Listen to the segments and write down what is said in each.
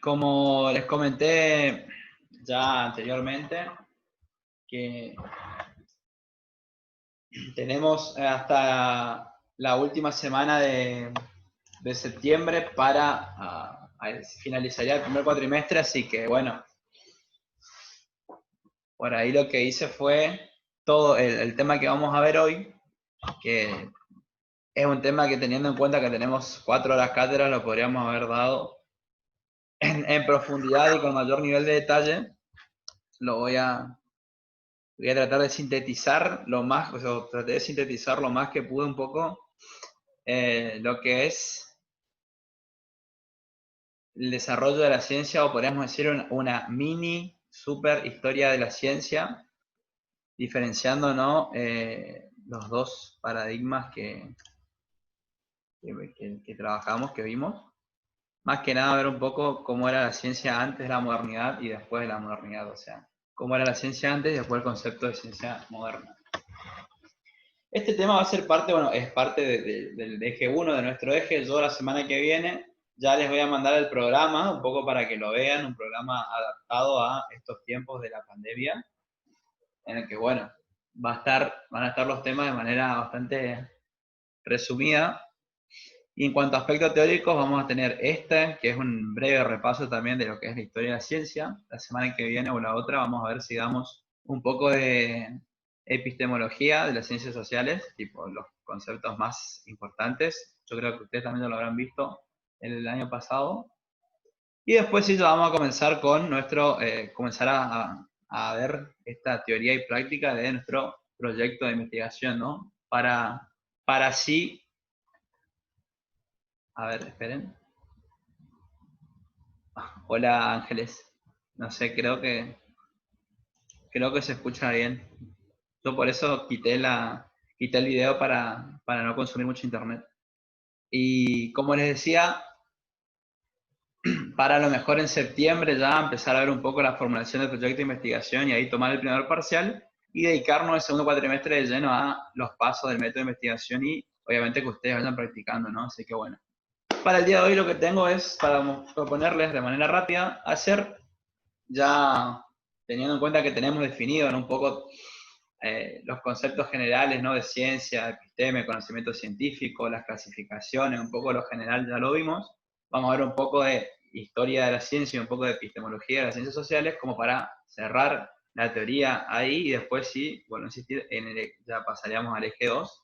Como les comenté ya anteriormente, que tenemos hasta la última semana de septiembre para finalizaría el primer cuatrimestre, así que bueno, por ahí lo que hice fue todo el tema que vamos a ver hoy, que es un tema que teniendo en cuenta que tenemos 4 horas cátedra, lo podríamos haber dado en profundidad y con mayor nivel de detalle. Lo voy a tratar de sintetizar lo más, o sea, traté de sintetizar lo más que pude un poco lo que es el desarrollo de la ciencia, o podríamos decir una mini super historia de la ciencia, diferenciando, ¿no? Los dos paradigmas que trabajamos, que vimos. Más que nada ver un poco cómo era la ciencia antes de la modernidad y después de la modernidad, o sea, cómo era la ciencia antes y después el concepto de ciencia moderna. Este tema va a ser parte, bueno, es parte del eje 1 de nuestro eje. Yo la semana que viene ya les voy a mandar el programa, un poco para que lo vean, un programa adaptado a estos tiempos de la pandemia, en el que, bueno, van a estar los temas de manera bastante resumida. Y en cuanto a aspectos teóricos, vamos a tener que es un breve repaso también de lo que es la historia de la ciencia. La semana que viene o la otra vamos a ver si damos un poco de epistemología de las ciencias sociales, tipo los conceptos más importantes. Yo creo que ustedes también lo habrán visto el año pasado. Y después sí, ya vamos a comenzar con comenzar a ver esta teoría y práctica de nuestro proyecto de investigación, ¿no? Para así, a ver, esperen. Hola Ángeles. No sé, creo que se escucha bien. Yo por eso quité el video para no consumir mucho internet. Y como les decía, para lo mejor en septiembre ya empezar a ver un poco la formulación del proyecto de investigación y ahí tomar el primer parcial y dedicarnos el segundo cuatrimestre de lleno a los pasos del método de investigación y obviamente que ustedes vayan practicando, ¿no? Así que bueno. Para el día de hoy lo que tengo es para proponerles de manera rápida hacer, ya teniendo en cuenta que tenemos definido, ¿no? Un poco los conceptos generales, ¿no? De ciencia, episteme, conocimiento científico, las clasificaciones, un poco lo general ya lo vimos. Vamos a ver un poco de historia de la ciencia y un poco de epistemología de las ciencias sociales, como para cerrar la teoría ahí y después sí, bueno, insistir ya pasaríamos al eje 2,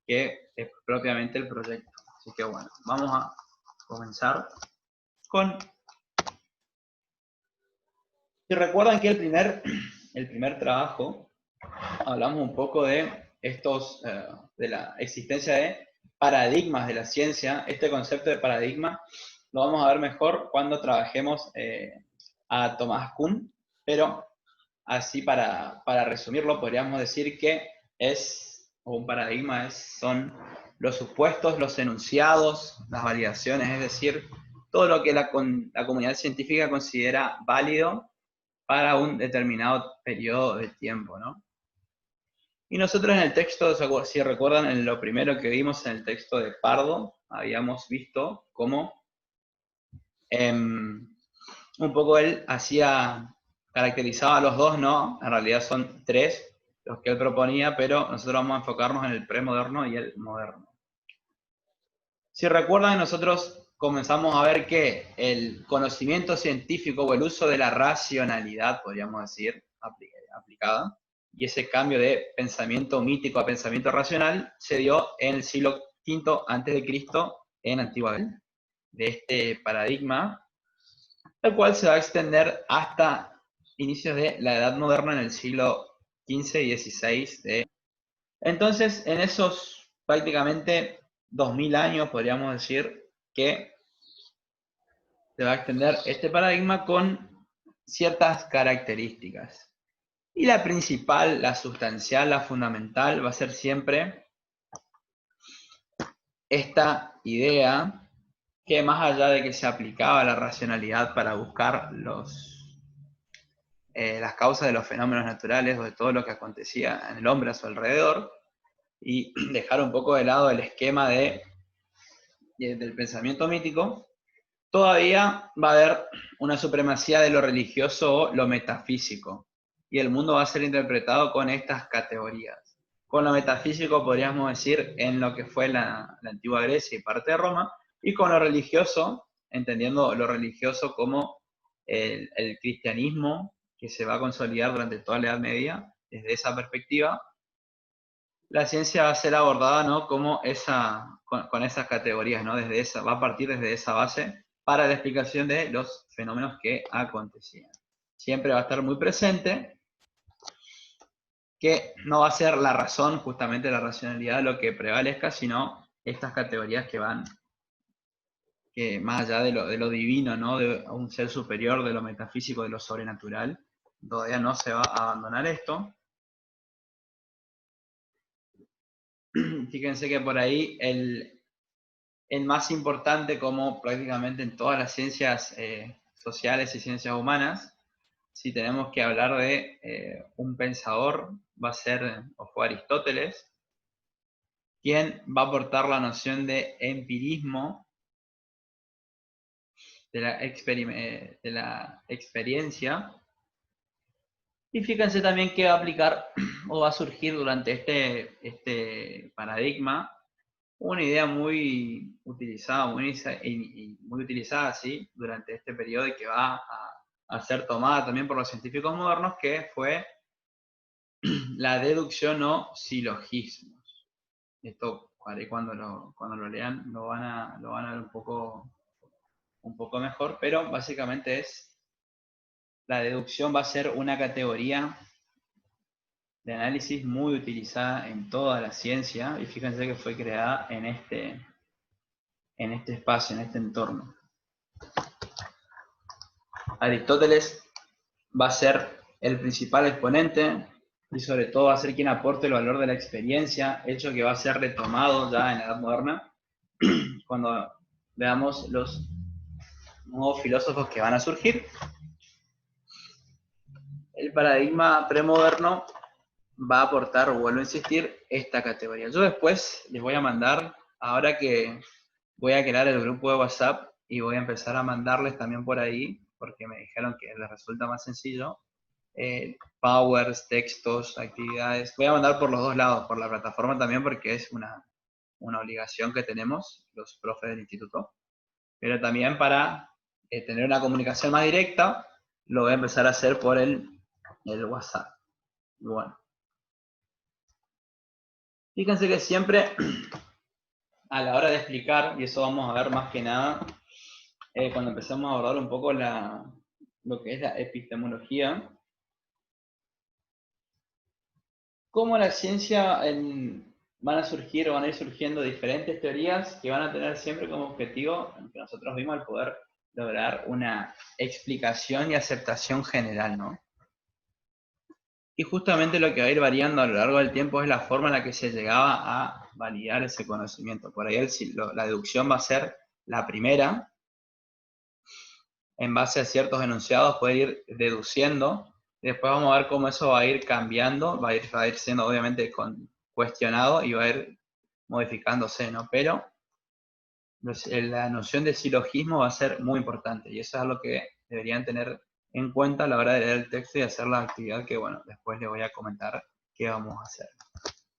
que es propiamente el proyecto. Así que bueno, vamos a comenzar con... Si recuerdan que el primer trabajo hablamos un poco de de la existencia de paradigmas de la ciencia. Este concepto de paradigma lo vamos a ver mejor cuando trabajemos a Thomas Kuhn, pero así para resumirlo podríamos decir que un paradigma son los supuestos, los enunciados, las validaciones, es decir, todo lo que la comunidad científica considera válido para un determinado periodo de tiempo, ¿no? Y nosotros en el texto, si recuerdan, en lo primero que vimos en el texto de Pardo, habíamos visto cómo un poco él caracterizaba a los dos, ¿no? En realidad son tres los que él proponía, pero nosotros vamos a enfocarnos en el premoderno y el moderno. Si recuerdan, nosotros comenzamos a ver que el conocimiento científico o el uso de la racionalidad, podríamos decir, aplicada, y ese cambio de pensamiento mítico a pensamiento racional se dio en el siglo V a.C. en Antigua Grecia, de este paradigma, el cual se va a extender hasta inicios de la Edad Moderna en el siglo XV y XVI. Entonces, en esos prácticamente 2000 años, podríamos decir que se va a extender este paradigma con ciertas características. Y la principal, la sustancial, la fundamental va a ser siempre esta idea que más allá de que se aplicaba la racionalidad para buscar las causas de los fenómenos naturales o de todo lo que acontecía en el hombre a su alrededor, y dejar un poco de lado el esquema del pensamiento mítico, todavía va a haber una supremacía de lo religioso o lo metafísico, y el mundo va a ser interpretado con estas categorías. Con lo metafísico podríamos decir en lo que fue la antigua Grecia y parte de Roma, y con lo religioso, entendiendo lo religioso como el cristianismo que se va a consolidar durante toda la Edad Media, desde esa perspectiva, la ciencia va a ser abordada, ¿no?, como con esas categorías, ¿no? Va a partir desde esa base para la explicación de los fenómenos que acontecían. Siempre va a estar muy presente que no va a ser la razón, justamente la racionalidad, lo que prevalezca, sino estas categorías que más allá de lo divino, ¿no?, de un ser superior, de lo metafísico, de lo sobrenatural, todavía no se va a abandonar esto. Fíjense que por ahí el más importante, como prácticamente en todas las ciencias sociales y ciencias humanas, si tenemos que hablar de un pensador, va a ser, o fue Aristóteles, quien va a aportar la noción de empirismo, de la experiencia. Y fíjense también que va a aplicar o va a surgir durante este paradigma una idea muy utilizada, muy utilizada, ¿sí?, durante este periodo y que va a ser tomada también por los científicos modernos, que fue la deducción o silogismos. Esto, cuando lo lean, lo van a ver un poco mejor, pero básicamente la deducción va a ser una categoría de análisis muy utilizada en toda la ciencia, y fíjense que fue creada en este espacio, en este entorno. Aristóteles va a ser el principal exponente y sobre todo va a ser quien aporte el valor de la experiencia, hecho que va a ser retomado ya en la Edad Moderna, cuando veamos los nuevos filósofos que van a surgir. El paradigma premoderno va a aportar, vuelvo a insistir, esta categoría. Yo después les voy a mandar, ahora que voy a crear el grupo de WhatsApp y voy a empezar a mandarles también por ahí, porque me dijeron que les resulta más sencillo, powers, textos, actividades. Voy a mandar por los dos lados, por la plataforma también, porque es una obligación que tenemos los profes del instituto, pero también para tener una comunicación más directa, lo voy a empezar a hacer por el WhatsApp. Bueno. Fíjense que siempre a la hora de explicar, y eso vamos a ver más que nada cuando empecemos a abordar un poco lo que es la epistemología, cómo la ciencia van a surgir o van a ir surgiendo diferentes teorías que van a tener siempre como objetivo, que nosotros vimos, el poder lograr una explicación y aceptación general, ¿no? Y justamente lo que va a ir variando a lo largo del tiempo es la forma en la que se llegaba a validar ese conocimiento. Por ahí la deducción va a ser la primera, en base a ciertos enunciados puede ir deduciendo, y después vamos a ver cómo eso va a ir cambiando, va a ir siendo obviamente cuestionado y va a ir modificándose, ¿no? Pero la noción de silogismo va a ser muy importante, y eso es algo que deberían tener en cuenta a la hora de leer el texto y hacer la actividad que, bueno, después les voy a comentar qué vamos a hacer.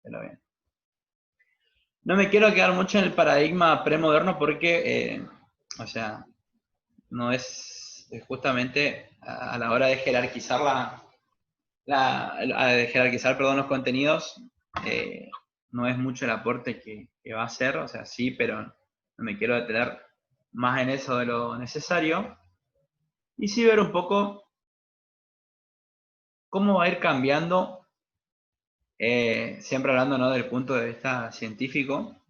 Pero bien. No me quiero quedar mucho en el paradigma premoderno porque, o sea, no es justamente a la hora de jerarquizar los contenidos, no es mucho el aporte que va a hacer, o sea, sí, pero no me quiero detener más en eso de lo necesario, y sí ver un poco cómo va a ir cambiando, siempre hablando, ¿no?, del punto de vista científico,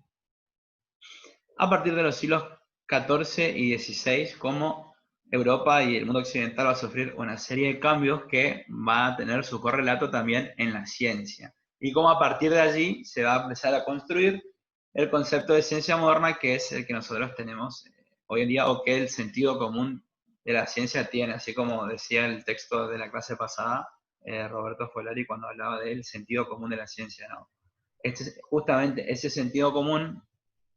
a partir de los siglos XIV y XVI, cómo Europa y el mundo occidental va a sufrir una serie de cambios que va a tener su correlato también en la ciencia. Y cómo a partir de allí se va a empezar a construir el concepto de ciencia moderna, que es el que nosotros tenemos hoy en día, o que el sentido común de la ciencia tiene, así como decía el texto de la clase pasada, Roberto Folari, cuando hablaba del sentido común de la ciencia, ¿no? Justamente ese sentido común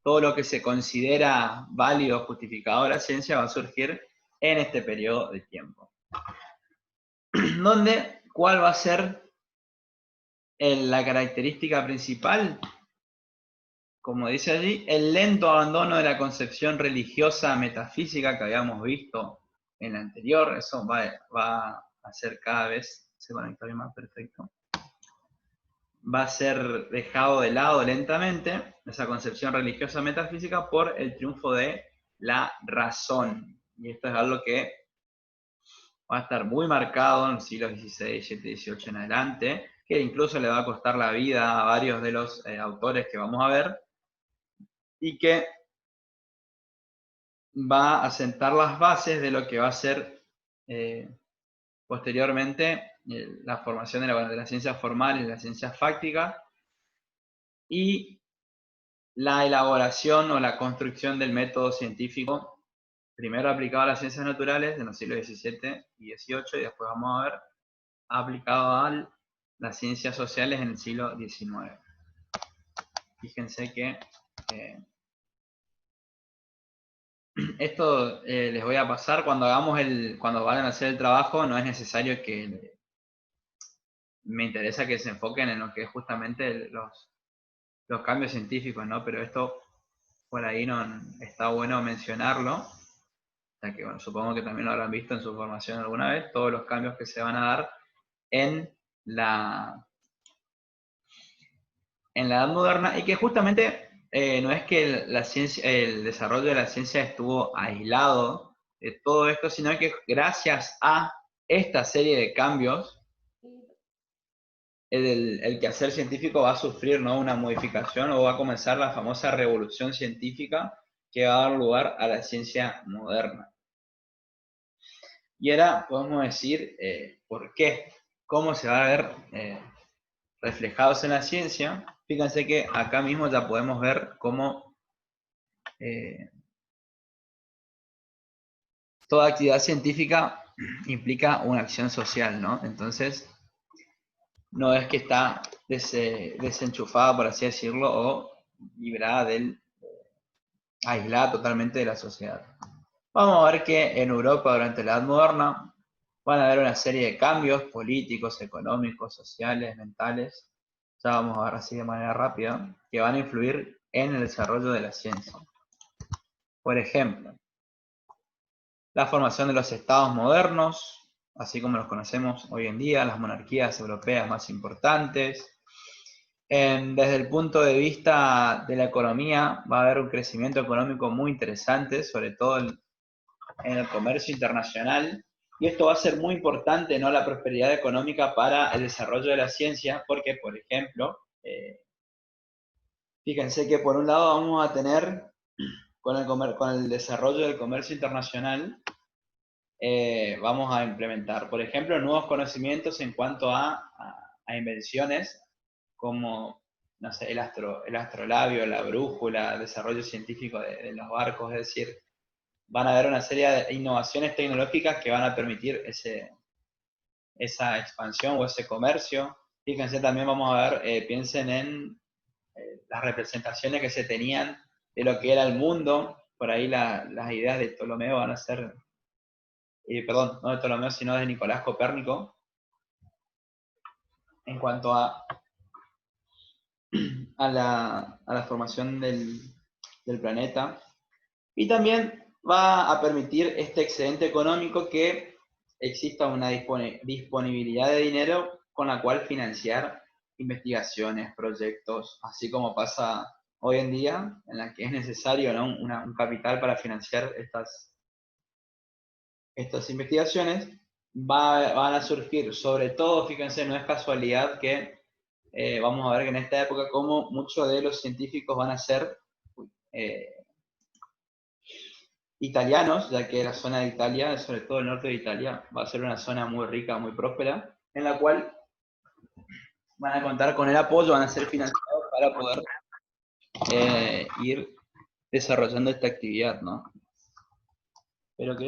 todo lo que se considera válido, justificado de la ciencia, va a surgir en este periodo de tiempo. ¿Cuál va a ser la característica principal? Como dice allí, el lento abandono de la concepción religiosa metafísica que habíamos visto en la anterior, eso va a hacer cada vez, se conecta bien más perfecto, va a ser dejado de lado lentamente, esa concepción religiosa metafísica, por el triunfo de la razón. Y esto es algo que va a estar muy marcado en los siglos XVI, XVII, XVIII en adelante, que incluso le va a costar la vida a varios de los autores que vamos a ver, y que va a sentar las bases de lo que va a ser posteriormente la formación de la ciencia formal y la ciencia fáctica, y la elaboración o la construcción del método científico, primero aplicado a las ciencias naturales en los siglos XVII y XVIII, y después vamos a ver aplicado a las ciencias sociales en el siglo XIX. Fíjense que esto les voy a pasar cuando vayan a hacer el trabajo. No es necesario que me interesa que se enfoquen en lo que es justamente los cambios científicos, ¿no? Pero esto por ahí no está bueno mencionarlo, o sea que bueno, supongo que también lo habrán visto en su formación alguna vez, todos los cambios que se van a dar en la Edad Moderna, y que justamente no es que la ciencia, el desarrollo de la ciencia estuvo aislado de todo esto, sino que gracias a esta serie de cambios, el quehacer científico va a sufrir, ¿no?, una modificación, o va a comenzar la famosa revolución científica que va a dar lugar a la ciencia moderna. Y ahora podemos decir por qué, cómo se va a ver reflejados en la ciencia. Fíjense que acá mismo ya podemos ver cómo toda actividad científica implica una acción social, ¿no? Entonces, no es que está desenchufada, por así decirlo, o librada aislada totalmente de la sociedad. Vamos a ver que en Europa durante la Edad Moderna van a haber una serie de cambios políticos, económicos, sociales, mentales, ya vamos a ver así de manera rápida, que van a influir en el desarrollo de la ciencia. Por ejemplo, la formación de los estados modernos, así como los conocemos hoy en día, las monarquías europeas más importantes. Desde el punto de vista de la economía, va a haber un crecimiento económico muy interesante, sobre todo en el comercio internacional, y esto va a ser muy importante, ¿no?, la prosperidad económica para el desarrollo de la ciencia, porque, por ejemplo, fíjense que por un lado vamos a tener, con el desarrollo del comercio internacional, vamos a implementar, por ejemplo, nuevos conocimientos en cuanto a invenciones, como, no sé, el astrolabio, la brújula, el desarrollo científico de los barcos. Es decir, van a haber una serie de innovaciones tecnológicas que van a permitir esa expansión o ese comercio. Fíjense, también vamos a ver, piensen en las representaciones que se tenían de lo que era el mundo. Por ahí las ideas de Ptolomeo van a ser, perdón, no de Ptolomeo, sino de Nicolás Copérnico, en cuanto a la formación del planeta. Y también va a permitir este excedente económico, que exista una disponibilidad de dinero con la cual financiar investigaciones, proyectos, así como pasa hoy en día, en la que es necesario, ¿no?, un capital para financiar estas investigaciones. Van a surgir, sobre todo, fíjense, no es casualidad que vamos a ver que en esta época como muchos de los científicos van a ser italianos, ya que la zona de Italia, sobre todo el norte de Italia, va a ser una zona muy rica, muy próspera, en la cual van a contar con el apoyo, van a ser financiados para poder ir desarrollando esta actividad, ¿no? Pero que